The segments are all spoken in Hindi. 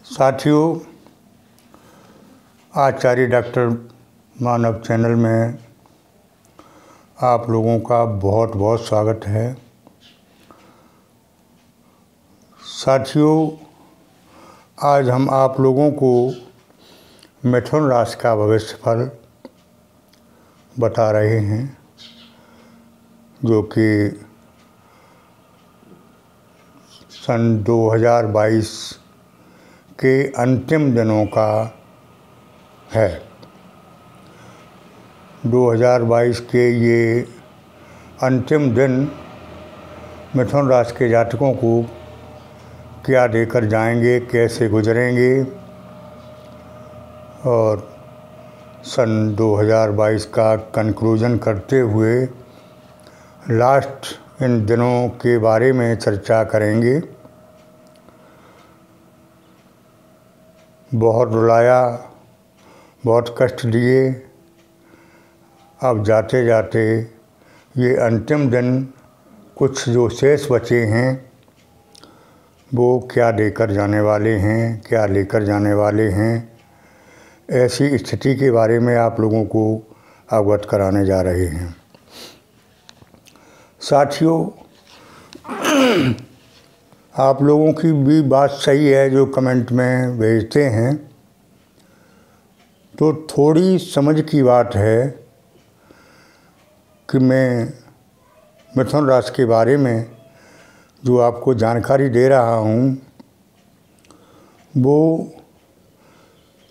साथियों, आचार्य डॉक्टर मानव चैनल में आप लोगों का बहुत बहुत स्वागत है। साथियों, आज हम आप लोगों को मिथुन राशि का भविष्यफल बता रहे हैं, जो कि सन 2022 के अंतिम दिनों का है। 2022 के ये अंतिम दिन मिथुन राशि के जातकों को क्या देकर जाएंगे, कैसे गुजरेंगे, और सन 2022 का कंक्लूजन करते हुए लास्ट इन दिनों के बारे में चर्चा करेंगे। बहुत रुलाया, बहुत कष्ट दिए, अब जाते जाते ये अंतिम दिन कुछ जो शेष बचे हैं वो क्या देकर जाने वाले हैं, क्या लेकर जाने वाले हैं, ऐसी स्थिति के बारे में आप लोगों को अवगत कराने जा रहे हैं। साथियों, आप लोगों की भी बात सही है जो कमेंट में भेजते हैं, तो थोड़ी समझ की बात है कि मैं मिथुन राशि के बारे में जो आपको जानकारी दे रहा हूँ वो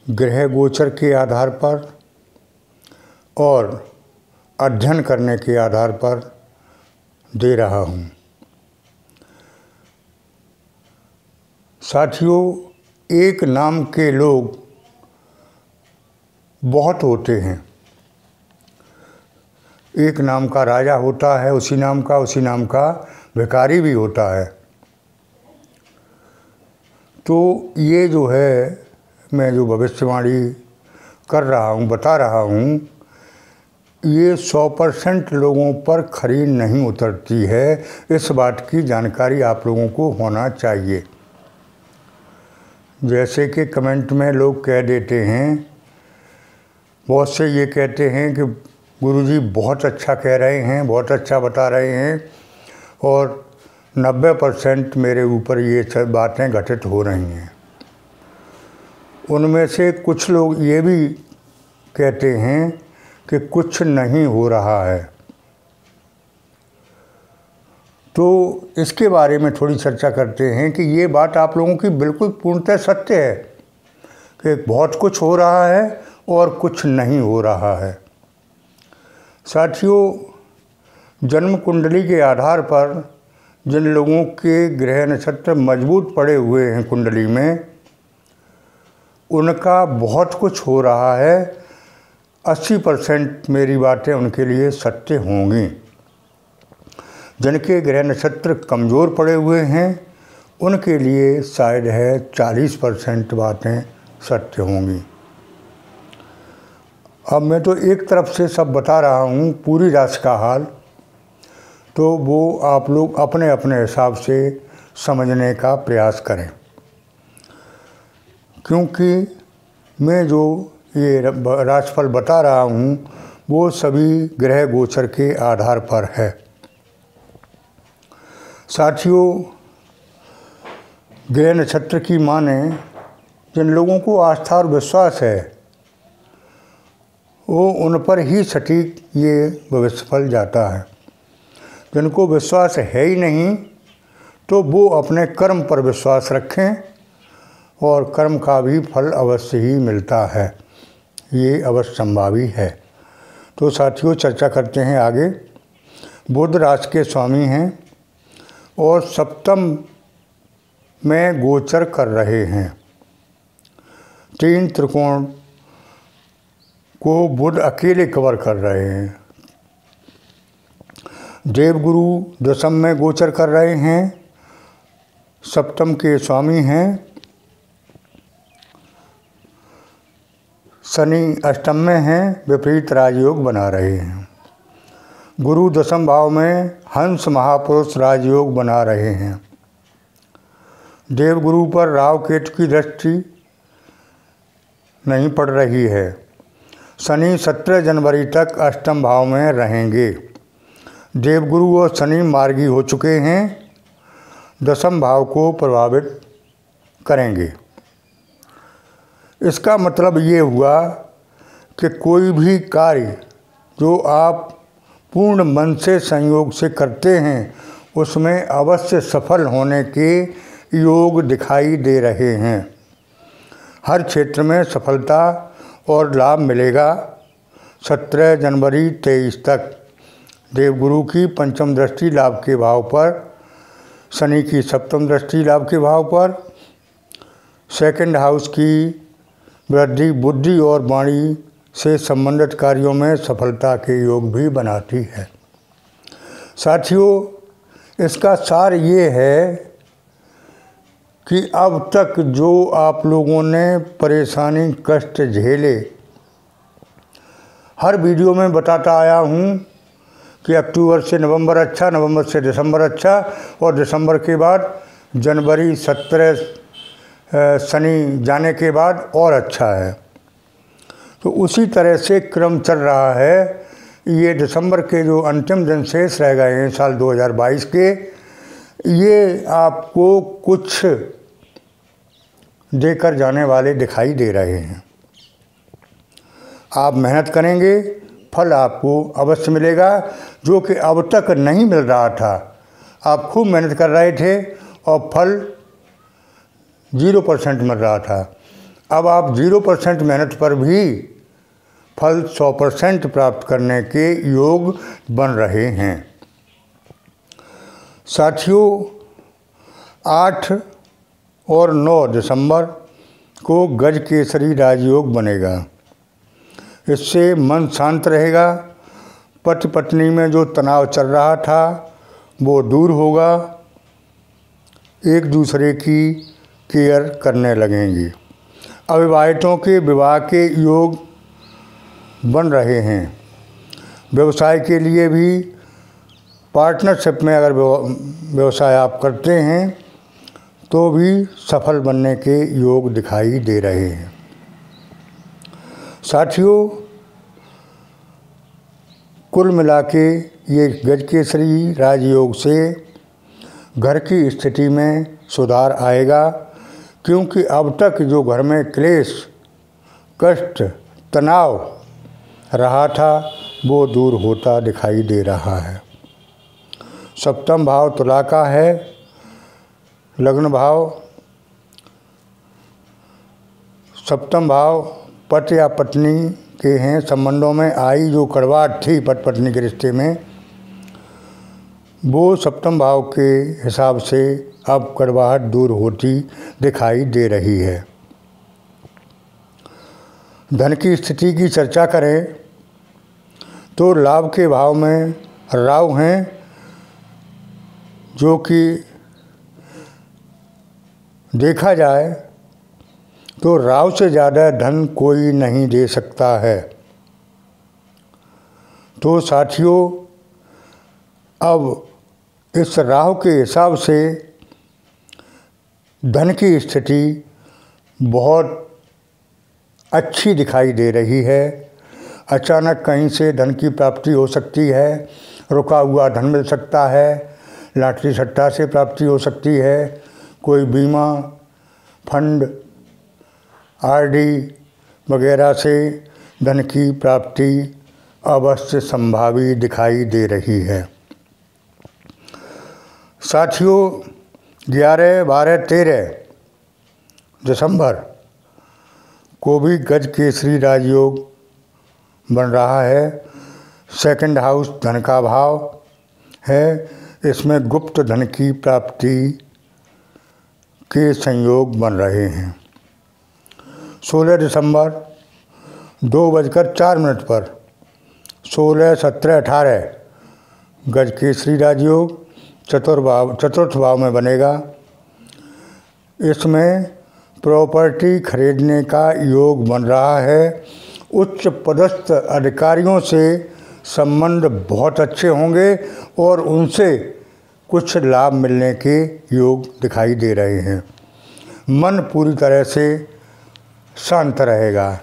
ग्रह गोचर के आधार पर और अध्ययन करने के आधार पर दे रहा हूँ। साथियों, एक नाम के लोग बहुत होते हैं। एक नाम का राजा होता है, उसी नाम का भिखारी भी होता है। तो ये जो है, मैं जो भविष्यवाणी कर रहा हूँ, बता रहा हूँ, ये 100% लोगों पर खरी नहीं उतरती है। इस बात की जानकारी आप लोगों को होना चाहिए। जैसे कि कमेंट में लोग कह देते हैं, बहुत से ये कहते हैं कि गुरुजी बहुत अच्छा कह रहे हैं, बहुत अच्छा बता रहे हैं, और 90% मेरे ऊपर ये सब बातें घटित हो रही हैं। उनमें से कुछ लोग ये भी कहते हैं कि कुछ नहीं हो रहा है। तो इसके बारे में थोड़ी चर्चा करते हैं कि ये बात आप लोगों की बिल्कुल पूर्णतः सत्य है कि बहुत कुछ हो रहा है और कुछ नहीं हो रहा है। साथियों, जन्म कुंडली के आधार पर जिन लोगों के ग्रह नक्षत्र मजबूत पड़े हुए हैं कुंडली में, उनका बहुत कुछ हो रहा है। 80% मेरी बातें उनके लिए सत्य होंगी। जिनके ग्रह नक्षत्र कमज़ोर पड़े हुए हैं उनके लिए शायद है 40% बातें सत्य होंगी। अब मैं तो एक तरफ से सब बता रहा हूँ, पूरी राशि का हाल, तो वो आप लोग अपने अपने हिसाब से समझने का प्रयास करें, क्योंकि मैं जो ये राशिफल बता रहा हूँ वो सभी ग्रह गोचर के आधार पर है। साथियों, ग्रह नक्षत्र की माने जिन लोगों को आस्था और विश्वास है वो उन पर ही सटीक ये भविष्यफल जाता है। जिनको विश्वास है ही नहीं तो वो अपने कर्म पर विश्वास रखें और कर्म का भी फल अवश्य ही मिलता है, ये अवश्य संभावी है। तो साथियों, चर्चा करते हैं आगे। बुध राशि के स्वामी हैं और सप्तम में गोचर कर रहे हैं। 3 त्रिकोण को बुध अकेले कवर कर रहे हैं। देवगुरु दशम में गोचर कर रहे हैं, सप्तम के स्वामी हैं। शनि अष्टम में हैं, विपरीत राजयोग बना रहे हैं। गुरु दशम भाव में हंस महापुरुष राजयोग बना रहे हैं। देवगुरु पर राहु केतु की दृष्टि नहीं पड़ रही है। शनि 17 जनवरी तक अष्टम भाव में रहेंगे। देवगुरु और शनि मार्गी हो चुके हैं, दशम भाव को प्रभावित करेंगे। इसका मतलब ये हुआ कि कोई भी कार्य जो आप पूर्ण मन से संयोग से करते हैं उसमें अवश्य सफल होने के योग दिखाई दे रहे हैं। हर क्षेत्र में सफलता और लाभ मिलेगा। 17 जनवरी 23 तक देवगुरु की पंचम दृष्टि लाभ के भाव पर, शनि की सप्तम दृष्टि लाभ के भाव पर, सेकंड हाउस की वृद्धि बुद्धि और वाणी से संबंधित कार्यों में सफलता के योग भी बनाती है। साथियों, इसका सार ये है कि अब तक जो आप लोगों ने परेशानी कष्ट झेले, हर वीडियो में बताता आया हूँ कि अक्टूबर से नवंबर अच्छा, नवंबर से दिसंबर अच्छा और दिसंबर के बाद जनवरी 17 शनि जाने के बाद और अच्छा है। तो उसी तरह से क्रम चल रहा है। ये दिसंबर के जो अंतिम दिन शेष रह गए हैं साल 2022 के, ये आपको कुछ देकर जाने वाले दिखाई दे रहे हैं। आप मेहनत करेंगे, फल आपको अवश्य मिलेगा, जो कि अब तक नहीं मिल रहा था। आप खूब मेहनत कर रहे थे और फल 0% मिल रहा था। अब आप 0% मेहनत पर भी फल 100% प्राप्त करने के योग बन रहे हैं। साथियों, 8 और 9 दिसंबर को गज केसरी राजयोग बनेगा। इससे मन शांत रहेगा। पति पत्नी में जो तनाव चल रहा था वो दूर होगा। एक दूसरे की केयर करने लगेंगे। अविवाहितों के विवाह के योग बन रहे हैं। व्यवसाय के लिए भी पार्टनरशिप में अगर व्यवसाय आप करते हैं तो भी सफल बनने के योग दिखाई दे रहे हैं। साथियों, कुल मिला के ये गज केसरी राजयोग से घर की स्थिति में सुधार आएगा, क्योंकि अब तक जो घर में क्लेश कष्ट तनाव रहा था वो दूर होता दिखाई दे रहा है। सप्तम भाव तुला का है, लग्न भाव। सप्तम भाव पति या पत्नी के हैं। संबंधों में आई जो कड़वाहट थी पति पत्नी के रिश्ते में, वो सप्तम भाव के हिसाब से अब कड़वाहट दूर होती दिखाई दे रही है। धन की स्थिति की चर्चा करें तो लाभ के भाव में राहु हैं, जो कि देखा जाए तो राहु से ज़्यादा धन कोई नहीं दे सकता है। तो साथियों, अब इस राहु के हिसाब से धन की स्थिति बहुत अच्छी दिखाई दे रही है। अचानक कहीं से धन की प्राप्ति हो सकती है, रुका हुआ धन मिल सकता है, लॉटरी सट्टा से प्राप्ति हो सकती है, कोई बीमा फंड आरडी वगैरह से धन की प्राप्ति अवश्य संभावी दिखाई दे रही है। साथियों, 11, 12, 13 दिसंबर को भी गज केसरी राजयोग बन रहा है। सेकंड हाउस धन का भाव है। इसमें गुप्त धन की प्राप्ति के संयोग बन रहे हैं। 16 दिसंबर 2:04 पर 16, 17, 18 गज केसरी राजयोग चतुर्थ भाव में बनेगा। इसमें प्रॉपर्टी खरीदने का योग बन रहा है। उच्च पदस्थ अधिकारियों से संबंध बहुत अच्छे होंगे और उनसे कुछ लाभ मिलने के योग दिखाई दे रहे हैं। मन पूरी तरह से शांत रहेगा।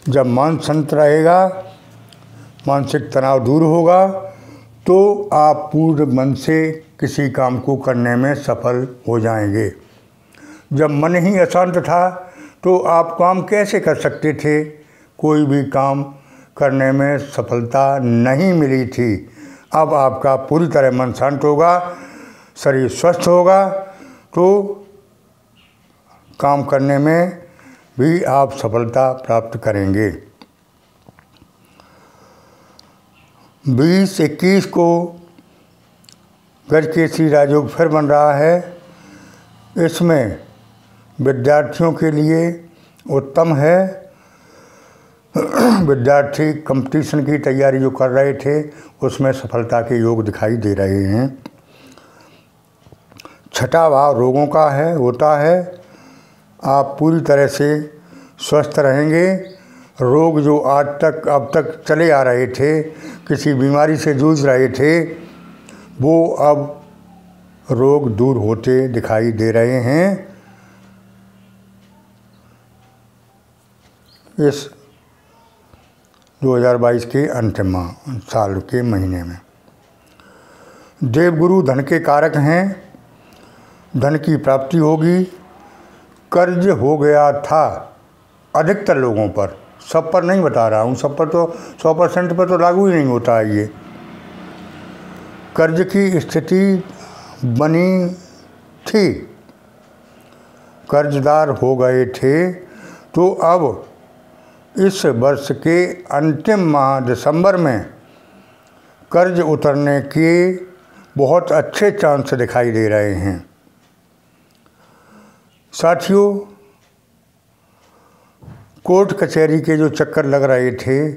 जब मन शांत रहेगा, मानसिक तनाव दूर होगा, तो आप पूर्ण मन से किसी काम को करने में सफल हो जाएंगे। जब मन ही अशांत था तो आप काम कैसे कर सकते थे? कोई भी काम करने में सफलता नहीं मिली थी। अब आपका पूरी तरह मन शांत होगा, शरीर स्वस्थ होगा, तो काम करने में भी आप सफलता प्राप्त करेंगे। 20-21 को गजकेसरी राजयोग फिर बन रहा है। इसमें विद्यार्थियों के लिए उत्तम है। विद्यार्थी कंपटीशन की तैयारी जो कर रहे थे उसमें सफलता के योग दिखाई दे रहे हैं। छठा भाव रोगों का होता है। आप पूरी तरह से स्वस्थ रहेंगे। रोग जो अब तक चले आ रहे थे, किसी बीमारी से जूझ रहे थे, वो अब रोग दूर होते दिखाई दे रहे हैं। इस 2022 के अंतिम साल के महीने में देवगुरु धन के कारक हैं। धन की प्राप्ति होगी। कर्ज हो गया था अधिकतर लोगों पर, सब पर नहीं बता रहा हूँ, सब पर तो 100% पर तो लागू ही नहीं होता है ये। कर्ज की स्थिति बनी थी, कर्जदार हो गए थे, तो अब इस वर्ष के अंतिम माह दिसंबर में कर्ज उतरने के बहुत अच्छे चांस दिखाई दे रहे हैं। साथियों, कोर्ट कचहरी के जो चक्कर लग रहे थे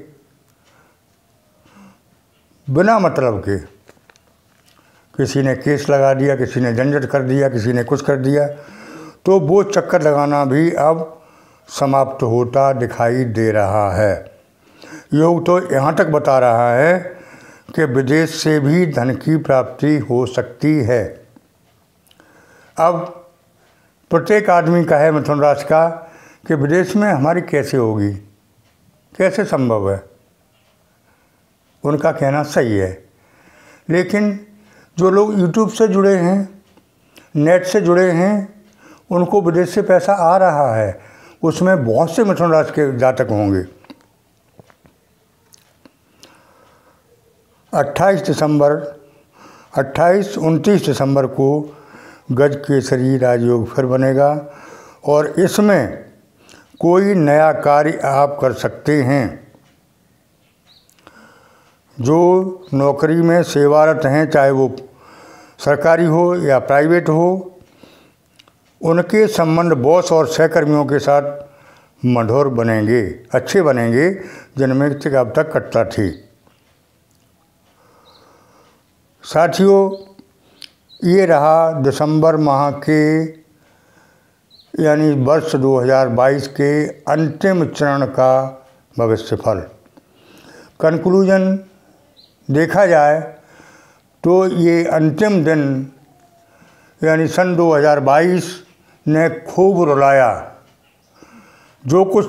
बिना मतलब के, किसी ने केस लगा दिया, किसी ने झंझट कर दिया, किसी ने कुछ कर दिया, तो वो चक्कर लगाना भी अब समाप्त होता दिखाई दे रहा है। योग तो यहाँ तक बता रहा है कि विदेश से भी धन की प्राप्ति हो सकती है। अब प्रत्येक आदमी का है मिथुन राशि का कि विदेश में हमारी कैसे होगी, कैसे संभव है। उनका कहना सही है, लेकिन जो लोग यूट्यूब से जुड़े हैं, नेट से जुड़े हैं, उनको विदेश से पैसा आ रहा है। उसमें बहुत से मिथुन राशि के जातक होंगे। 28-29 दिसंबर को गजकेसरी राजयोग फिर बनेगा और इसमें कोई नया कार्य आप कर सकते हैं। जो नौकरी में सेवारत हैं, चाहे वो सरकारी हो या प्राइवेट हो, उनके संबंध बॉस और सहकर्मियों के साथ मधुर बनेंगे, अच्छे बनेंगे, जिनमें अब तक कटता थी। साथियों, ये रहा दिसंबर माह के यानी वर्ष 2022 के अंतिम चरण का भविष्यफल। कंक्लूजन देखा जाए तो ये अंतिम दिन यानी सन 2022 ने खूब रुलाया। जो कुछ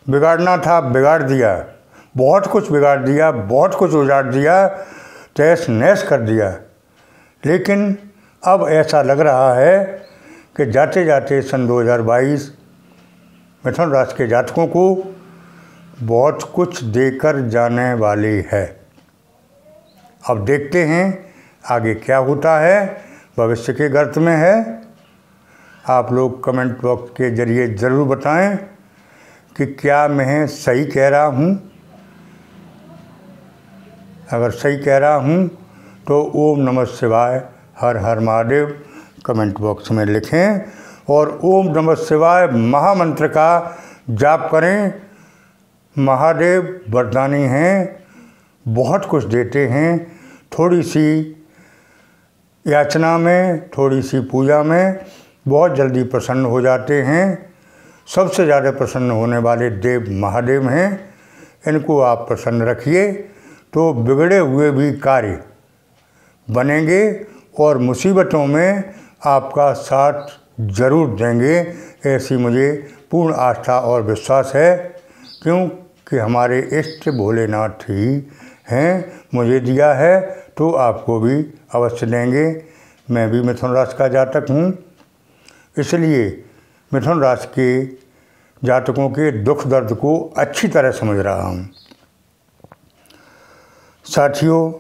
बिगाड़ना था बिगाड़ दिया, बहुत कुछ बिगाड़ दिया, बहुत कुछ उजाड़ दिया, तहस नहस कर दिया। लेकिन अब ऐसा लग रहा है कि जाते जाते सन 2022 मिथुन राशि के जातकों को बहुत कुछ देकर जाने वाली है। अब देखते हैं आगे क्या होता है, भविष्य के गर्त में है। आप लोग कमेंट बॉक्स के ज़रिए ज़रूर बताएं कि क्या मैं सही कह रहा हूँ। अगर सही कह रहा हूँ तो ओम नमः शिवाय, हर हर महादेव कमेंट बॉक्स में लिखें और ओम नमः शिवाय महामंत्र का जाप करें। महादेव वरदानी हैं, बहुत कुछ देते हैं। थोड़ी सी याचना में, थोड़ी सी पूजा में बहुत जल्दी प्रसन्न हो जाते हैं। सबसे ज़्यादा प्रसन्न होने वाले देव महादेव हैं। इनको आप प्रसन्न रखिए तो बिगड़े हुए भी कार्य बनेंगे और मुसीबतों में आपका साथ ज़रूर देंगे, ऐसी मुझे पूर्ण आस्था और विश्वास है, क्योंकि हमारे इष्ट भोलेनाथ ही हैं। मुझे दिया है तो आपको भी अवश्य देंगे। मैं भी मिथुन राशि का जातक हूँ, इसलिए मिथुन राशि के जातकों के दुख दर्द को अच्छी तरह समझ रहा हूँ। साथियों,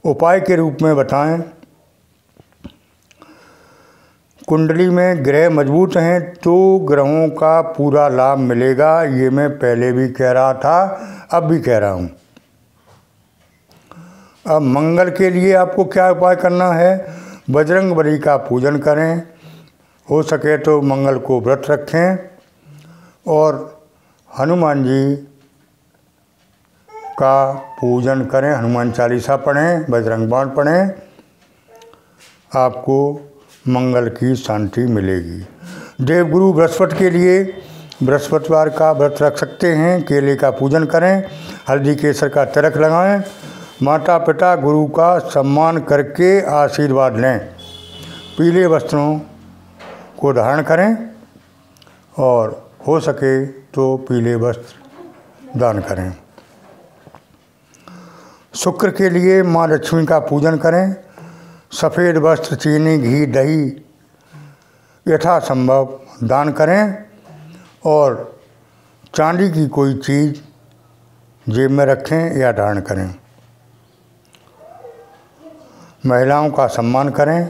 उपाय के रूप में बताएं, कुंडली में ग्रह मजबूत हैं तो ग्रहों का पूरा लाभ मिलेगा। ये मैं पहले भी कह रहा था, अब भी कह रहा हूँ। अब मंगल के लिए आपको क्या उपाय करना है? बजरंगबली का पूजन करें, हो सके तो मंगल को व्रत रखें और हनुमान जी का पूजन करें, हनुमान चालीसा पढ़ें, बजरंग बाण पढ़ें, आपको मंगल की शांति मिलेगी। देवगुरु बृहस्पति के लिए बृहस्पतिवार का व्रत रख सकते हैं, केले का पूजन करें, हल्दी केसर का तिलक लगाएं, माता पिता गुरु का सम्मान करके आशीर्वाद लें, पीले वस्त्रों को धारण करें और हो सके तो पीले वस्त्र दान करें। शुक्र के लिए माँ लक्ष्मी का पूजन करें, सफ़ेद वस्त्र, चीनी, घी, दही यथासंभव दान करें और चांदी की कोई चीज़ जेब में रखें या धारण करें। महिलाओं का सम्मान करें,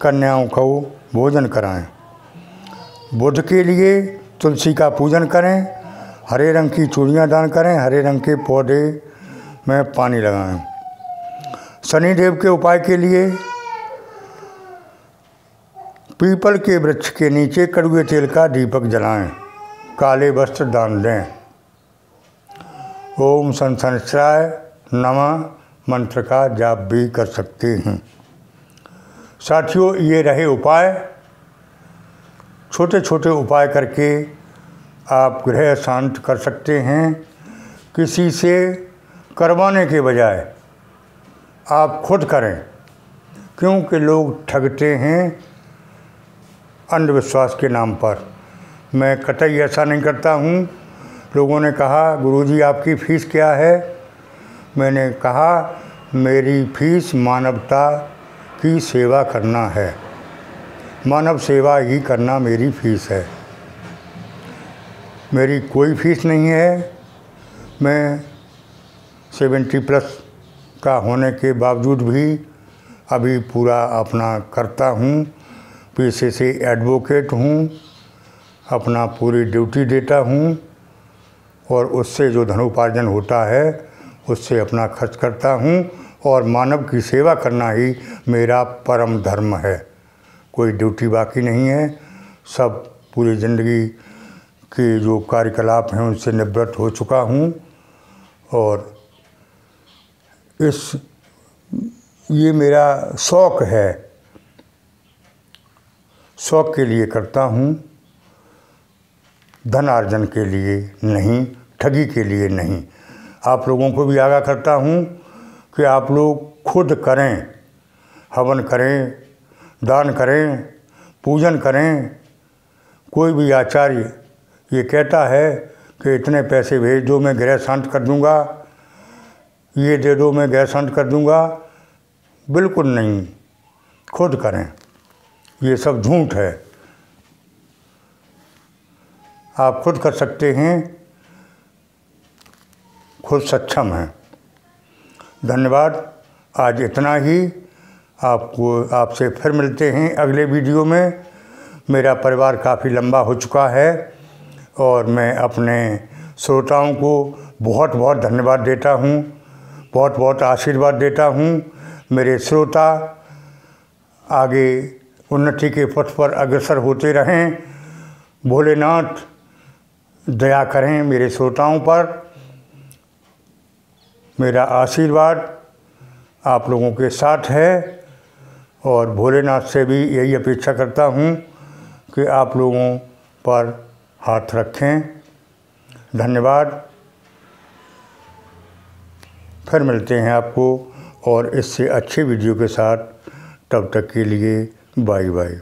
कन्याओं को भोजन कराएं। बुध के लिए तुलसी का पूजन करें, हरे रंग की चूड़ियाँ दान करें, हरे रंग के पौधे में पानी लगाएं। शनिदेव के उपाय के लिए पीपल के वृक्ष के नीचे कड़वे तेल का दीपक जलाएं, काले वस्त्र दान दें। ओम शनैश्चराय नमः मंत्र का जाप भी कर सकते हैं। साथियों, ये रहे उपाय। छोटे छोटे उपाय करके आप ग्रह शांत कर सकते हैं। किसी से करवाने के बजाय आप खुद करें, क्योंकि लोग ठगते हैं अंधविश्वास के नाम पर। मैं कतई ऐसा नहीं करता हूँ। लोगों ने कहा, गुरुजी आपकी फ़ीस क्या है? मैंने कहा, मेरी फ़ीस मानवता की सेवा करना है, मानव सेवा ही करना मेरी फ़ीस है। मेरी कोई फ़ीस नहीं है। मैं 70+ का होने के बावजूद भी अभी पूरा अपना करता हूँ। पेशे से एडवोकेट हूँ, अपना पूरी ड्यूटी देता हूँ और उससे जो धनोपार्जन होता है उससे अपना खर्च करता हूँ और मानव की सेवा करना ही मेरा परम धर्म है। कोई ड्यूटी बाकी नहीं है। सब पूरी ज़िंदगी के जो कार्यकलाप हैं उनसे निवृत्त हो चुका हूँ और ये मेरा शौक़ है। शौक़ के लिए करता हूँ, धन अर्जन के लिए नहीं, ठगी के लिए नहीं। आप लोगों को भी आगाह करता हूँ कि आप लोग खुद करें, हवन करें, दान करें, पूजन करें। कोई भी आचार्य ये कहता है कि इतने पैसे भेज दो मैं ग्रह शांत कर दूंगा, ये दे दो मैं ग्रह शांत कर दूंगा, बिल्कुल नहीं। खुद करें, ये सब झूठ है। आप खुद कर सकते हैं, खुद सक्षम हैं। धन्यवाद। आज इतना ही। आपसे फिर मिलते हैं अगले वीडियो में। मेरा परिवार काफ़ी लंबा हो चुका है और मैं अपने श्रोताओं को बहुत बहुत धन्यवाद देता हूँ, बहुत बहुत आशीर्वाद देता हूँ। मेरे श्रोता आगे उन्नति के पथ पर अग्रसर होते रहें। भोलेनाथ दया करें मेरे श्रोताओं पर। मेरा आशीर्वाद आप लोगों के साथ है और भोलेनाथ से भी यही अपेक्षा करता हूँ कि आप लोगों पर हाथ रखें। धन्यवाद। फिर मिलते हैं आपको और इससे अच्छे वीडियो के साथ। तब तक के लिए बाय बाय।